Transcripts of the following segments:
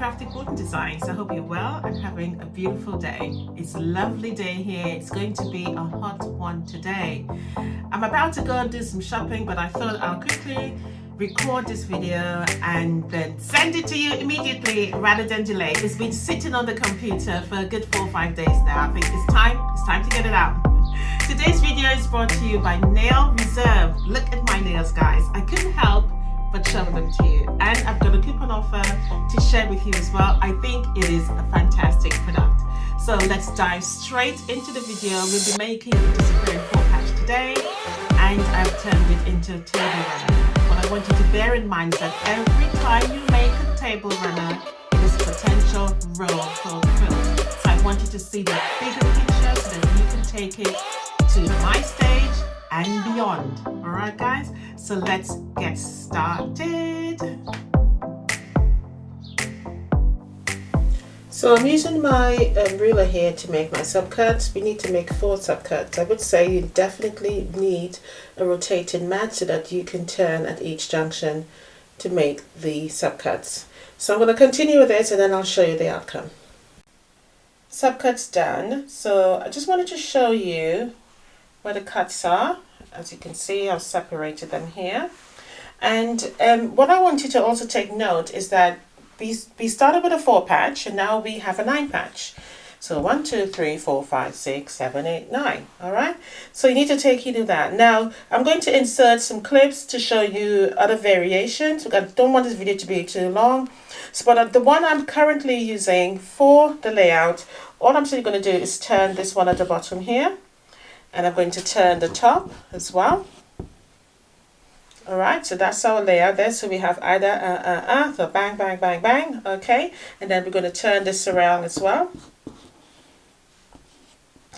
Crafty Quilting Designs. I hope you're well and having a beautiful day. It's a lovely day here. It's going to be a hot one today. I'm about to go and do some shopping, but I thought I'll quickly record this video and then send it to you immediately rather than delay. It's been sitting on the computer for a good 4 or 5 days now. I think it's time to get it out. Today's video is brought to you by Nail Reserve. Look at my nails, guys. I couldn't help but show them to you, and I've got a coupon offer to share with you as well. I think it is a fantastic product. So let's dive straight into the video. We'll be making a disappearing 4patch today, and I've turned it into a table runner. What I want you to bear in mind is that every time you make a table runner, it is a potential roll for quilt. So I want you to see the bigger picture so that you can take it to my stage and beyond. All right, guys, so let's get started. So I'm using my ruler here to make my subcuts. We need to make 4 subcuts. I would say you definitely need a rotating mat so that you can turn at each junction to make the subcuts. So I'm going to continue with this and then I'll show you the outcome. Subcuts done. So I just wanted to show you where the cuts are. As you can see, I've separated them here. And what I want you to also take note is that we started with a 4 patch and now we have a 9 patch. So 1, 2, 3, 4, 5, 6, 7, 8, 9. All right. So you need to take heed of that. Now I'm going to insert some clips to show you other variations. I don't want this video to be too long. So, but the one I'm currently using for the layout, all I'm simply going to do is turn this one at the bottom here. And I'm going to turn the top as well. All right, so that's our layout there. So we have either so bang, bang, bang, bang. Okay, and then we're going to turn this around as well.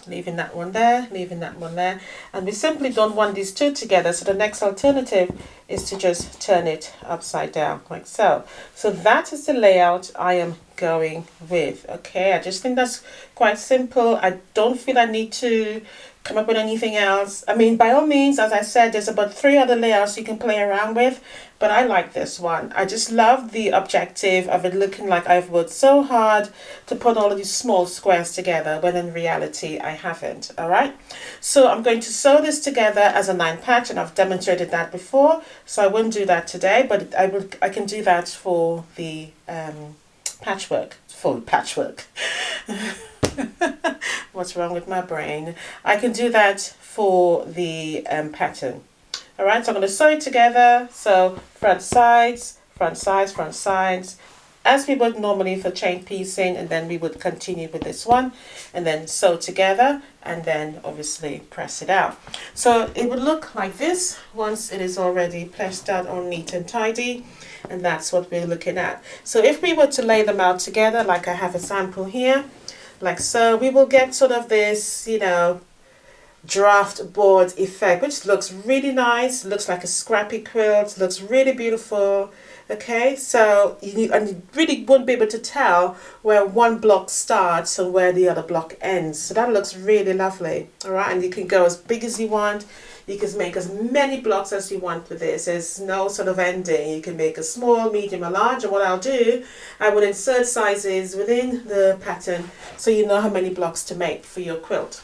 Leaving that one there, leaving that one there. And we simply don't want these two together. So the next alternative is to just turn it upside down like so. So that is the layout I am going with. Okay, I just think that's quite simple. I don't feel I need to come up with anything else. I mean, by all means, as I said, there's about 3 other layouts you can play around with, but I like this one. I just love the objective of it looking like I've worked so hard to put all of these small squares together, when in reality I haven't. All right, so I'm going to sew this together as a 9 patch, and I've demonstrated that before, so I wouldn't do that today, but I can do that for the patchwork. What's wrong with my brain? I can do that for the pattern. All right, so I'm going to sew it together. So front sides, front sides, front sides, as we would normally for chain piecing, and then we would continue with this one and then sew together and then obviously press it out. So it would look like this once it is already pressed out all neat and tidy, and that's what we're looking at. So if we were to lay them out together, like I have a sample here, like so, we will get sort of this, you know, draft board effect, which looks really nice. Looks like a scrappy quilt, looks really beautiful. Okay, so you really won't be able to tell where one block starts and where the other block ends. So that looks really lovely. All right, and you can go as big as you want. You can make as many blocks as you want with this. There's no sort of ending. You can make a small, medium, or large. And what I'll do, I will insert sizes within the pattern so you know how many blocks to make for your quilt.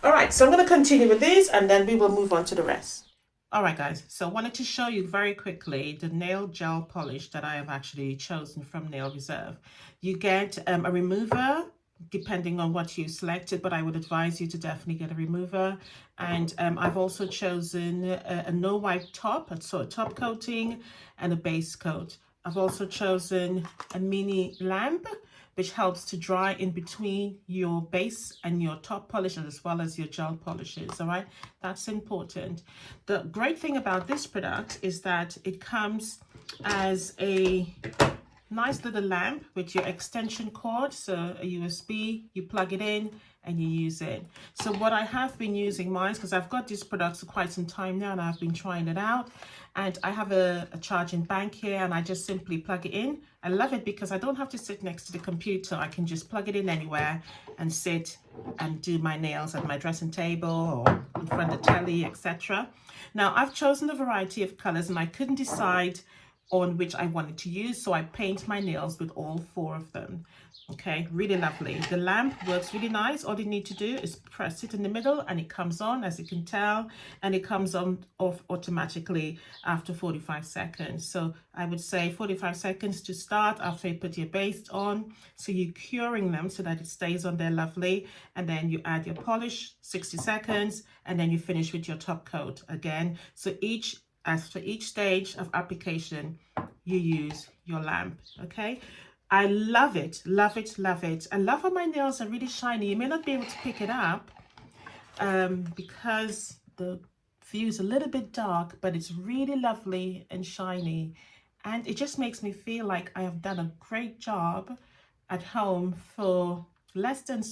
All right, so I'm going to continue with these and then we will move on to the rest. All right, guys, so I wanted to show you very quickly the nail gel polish that I have actually chosen from Nail Reserve. You get a remover depending on what you selected, but I would advise you to definitely get a remover. And I've also chosen a no wipe top, so a top coating and a base coat. I've also chosen a mini lamp, which helps to dry in between your base and your top polish, as well as your gel polishes. All right, that's important. The great thing about this product is that it comes as a nice little lamp with your extension cord, so a USB, you plug it in and you use it. So what I have been using mine, because I've got these products for quite some time now and I've been trying it out, and I have a charging bank here and I just simply plug it in. I love it because I don't have to sit next to the computer. I can just plug it in anywhere and sit and do my nails at my dressing table or in front of the telly, etc. Now I've chosen a variety of colors and I couldn't decide on which I wanted to use. So I paint my nails with all 4 of them. Okay, really lovely. The lamp works really nice. All you need to do is press it in the middle and it comes on, as you can tell, and it comes on off automatically after 45 seconds. So I would say 45 seconds to start after you put your base on. So you're curing them so that it stays on there lovely. And then you add your polish, 60 seconds, and then you finish with your top coat again. So after each stage of application, you use your lamp. Okay. I love it, love it, love it. I love how my nails are really shiny. You may not be able to pick it up because the view is a little bit dark, but it's really lovely and shiny. And it just makes me feel like I have done a great job at home for less than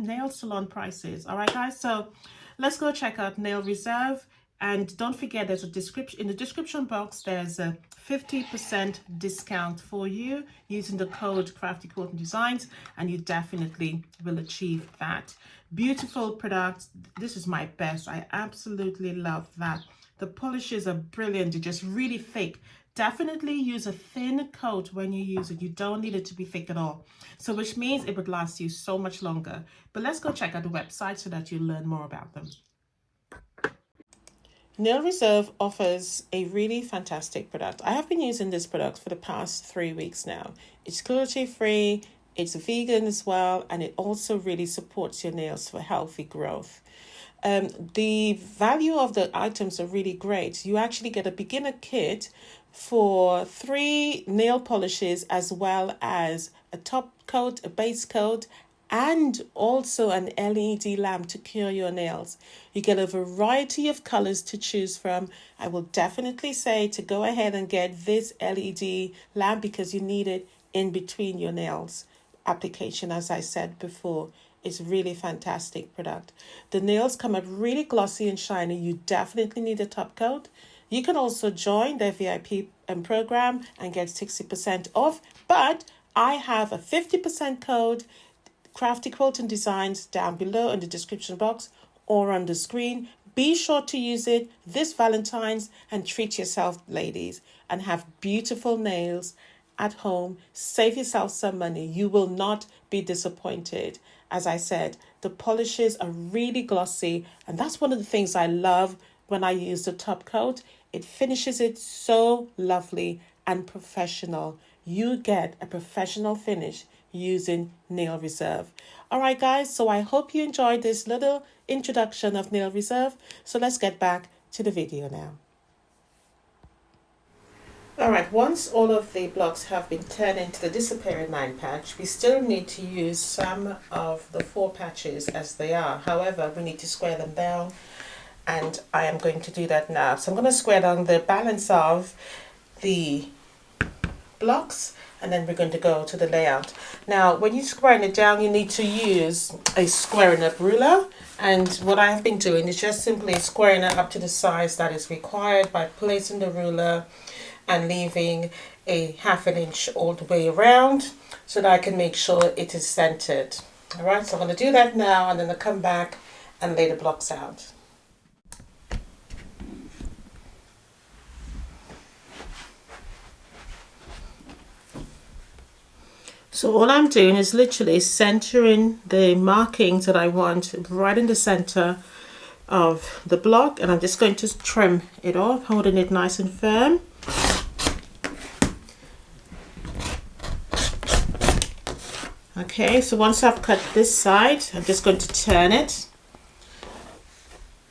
nail salon prices. All right, guys, so let's go check out Nail Reserve. And don't forget, there's a description in the description box. There's a 50% discount for you using the code Crafty Quilting Designs, and you definitely will achieve that. Beautiful product. This is my best. I absolutely love that. The polishes are brilliant. They're just really thick. Definitely use a thin coat when you use it. You don't need it to be thick at all. So which means it would last you so much longer. But let's go check out the website so that you learn more about them. Nail Reserve offers a really fantastic product. I have been using this product for the past 3 weeks now. It's cruelty-free, it's vegan as well, and it also really supports your nails for healthy growth. The value of the items are really great. You actually get a beginner kit for 3 nail polishes, as well as a top coat, a base coat, and also an LED lamp to cure your nails. You get a variety of colors to choose from. I will definitely say to go ahead and get this LED lamp because you need it in between your nails application. As I said before, it's really fantastic product. The nails come out really glossy and shiny. You definitely need a top coat. You can also join their VIP program and get 60% off, but I have a 50% code, Crafty Quilting Designs, down below in the description box or on the screen. Be sure to use it this Valentine's and treat yourself, ladies, and have beautiful nails at home. Save yourself some money. You will not be disappointed. As I said, the polishes are really glossy, and that's one of the things I love when I use the top coat. It finishes it so lovely and professional. You get a professional finish using Nail Reserve. All right, guys, so I hope you enjoyed this little introduction of Nail Reserve. So let's get back to the video now. All right, once all of the blocks have been turned into the disappearing 9 patch, we still need to use some of the 4 patches as they are. However, we need to square them down, and I am going to do that now. So I'm going to square down the balance of the blocks, and then we're going to go to the layout. Now, when you're squaring it down, you need to use a squaring up ruler. And what I have been doing is just simply squaring it up to the size that is required by placing the ruler and leaving a ½ inch all the way around so that I can make sure it is centered. All right, so I'm going to do that now, and then I'll come back and lay the blocks out. So all I'm doing is literally centering the markings that I want right in the center of the block, and I'm just going to trim it off, holding it nice and firm. Okay, so once I've cut this side, I'm just going to turn it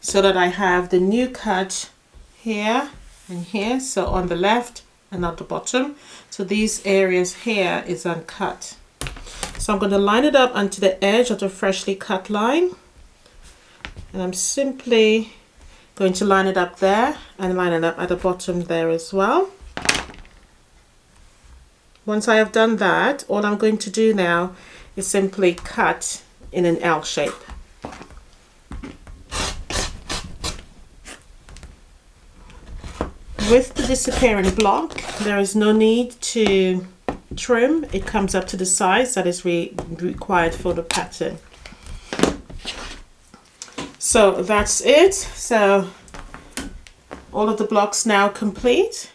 so that I have the new cut here and here, so on the left and at the bottom. So these areas here is uncut. So I'm going to line it up onto the edge of the freshly cut line, and I'm simply going to line it up there and line it up at the bottom there as well. Once I have done that, all I'm going to do now is simply cut in an L shape. With the disappearing block, there is no need to trim. It comes up to the size that is required for the pattern. So that's it. So all of the blocks now complete.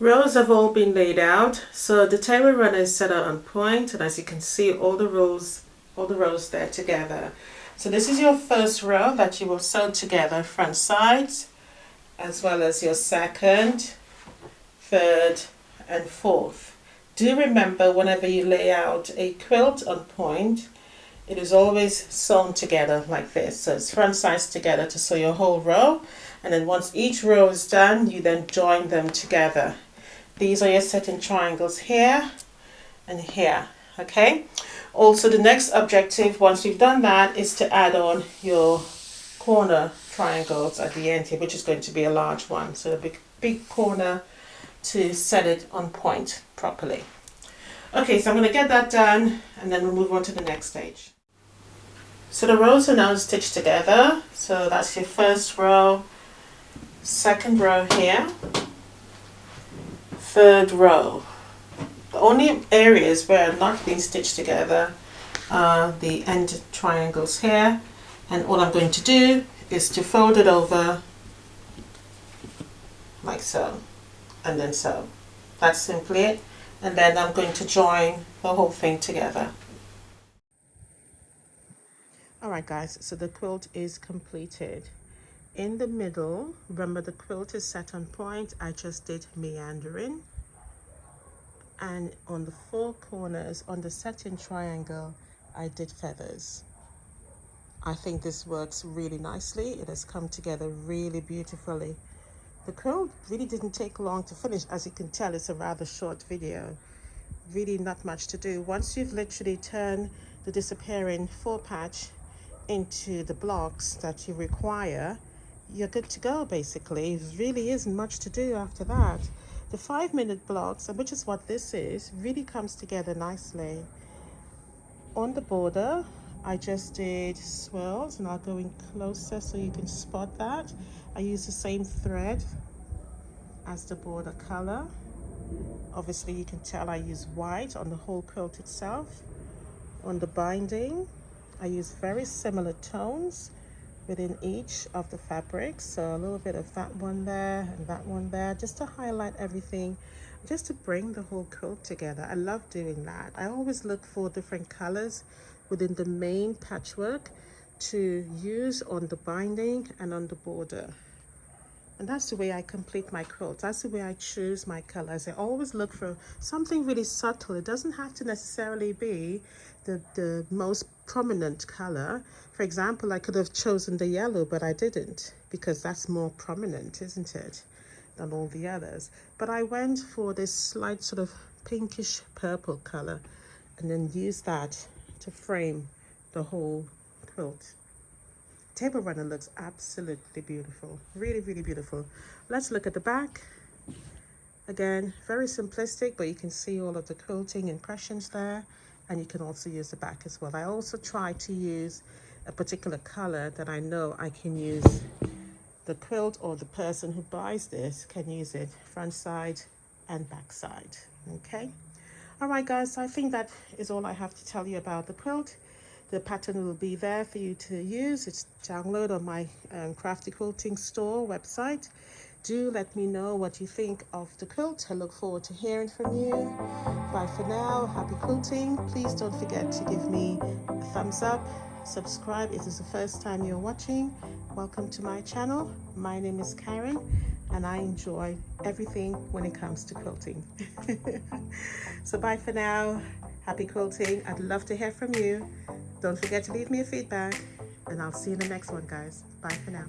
Rows have all been laid out, so the table runner is set out on point, and as you can see, all the rows there together. So this is your first row that you will sew together, front sides, as well as your second, third, and fourth. Do remember, whenever you lay out a quilt on point, it is always sewn together like this. So it's front sides together to sew your whole row, and then once each row is done, you then join them together. These are your setting triangles here and here, okay? Also, the next objective, once you've done that, is to add on your corner triangles at the end here, which is going to be a large one. So a big corner to set it on point properly. Okay, so I'm going to get that done, and then we'll move on to the next stage. So the rows are now stitched together. So that's your first row, second row here, third row. The only areas where I'm not being stitched together are the end triangles here, and all I'm going to do is to fold it over like so, and then so. That's simply it, and then I'm going to join the whole thing together. Alright guys, so the quilt is completed. In the middle, remember the quilt is set on point, I just did meandering. And on the four corners, on the setting triangle, I did feathers. I think this works really nicely. It has come together really beautifully. The quilt really didn't take long to finish. As you can tell, it's a rather short video. Really not much to do. Once you've literally turned the disappearing 4-patch into the blocks that you require, you're good to go basically. There really isn't much to do after that. The 5-minute blocks, which is what this is, really comes together nicely. On the border, I just did swirls, and I'll go in closer so you can spot that. I use the same thread as the border color. Obviously you can tell I use white on the whole quilt itself. On the binding, I use very similar tones within each of the fabrics, so a little bit of that one there and that one there, just to highlight everything, just to bring the whole quilt together. I love doing that. I always look for different colors within the main patchwork to use on the binding and on the border. And that's the way I complete my quilt. That's the way I choose my colors. I always look for something really subtle. It doesn't have to necessarily be the most prominent color. For example, I could have chosen the yellow, but I didn't, because that's more prominent, isn't it, than all the others. But I went for this slight sort of pinkish purple color, and then used that to frame the whole quilt. Table runner looks absolutely beautiful, really beautiful. Let's look at the back. Again, very simplistic, but you can see all of the quilting impressions there, and you can also use the back as well. I also try to use a particular color that I know I can use. The quilt, or the person who buys this, can use it front side and back side. Okay, all right guys, so I think that is all I have to tell you about the quilt. The pattern will be there for you to use. It's download on my Crafty Quilting store website. Do let me know what you think of the quilt. I look forward to hearing from you. Bye for now. Happy quilting. Please don't forget to give me a thumbs up. Subscribe if this is the first time you're watching. Welcome to my channel. My name is Karen, and I enjoy everything when it comes to quilting. So bye for now. Happy quilting. I'd love to hear from you. Don't forget to leave me a feedback, and I'll see you in the next one, guys. Bye for now.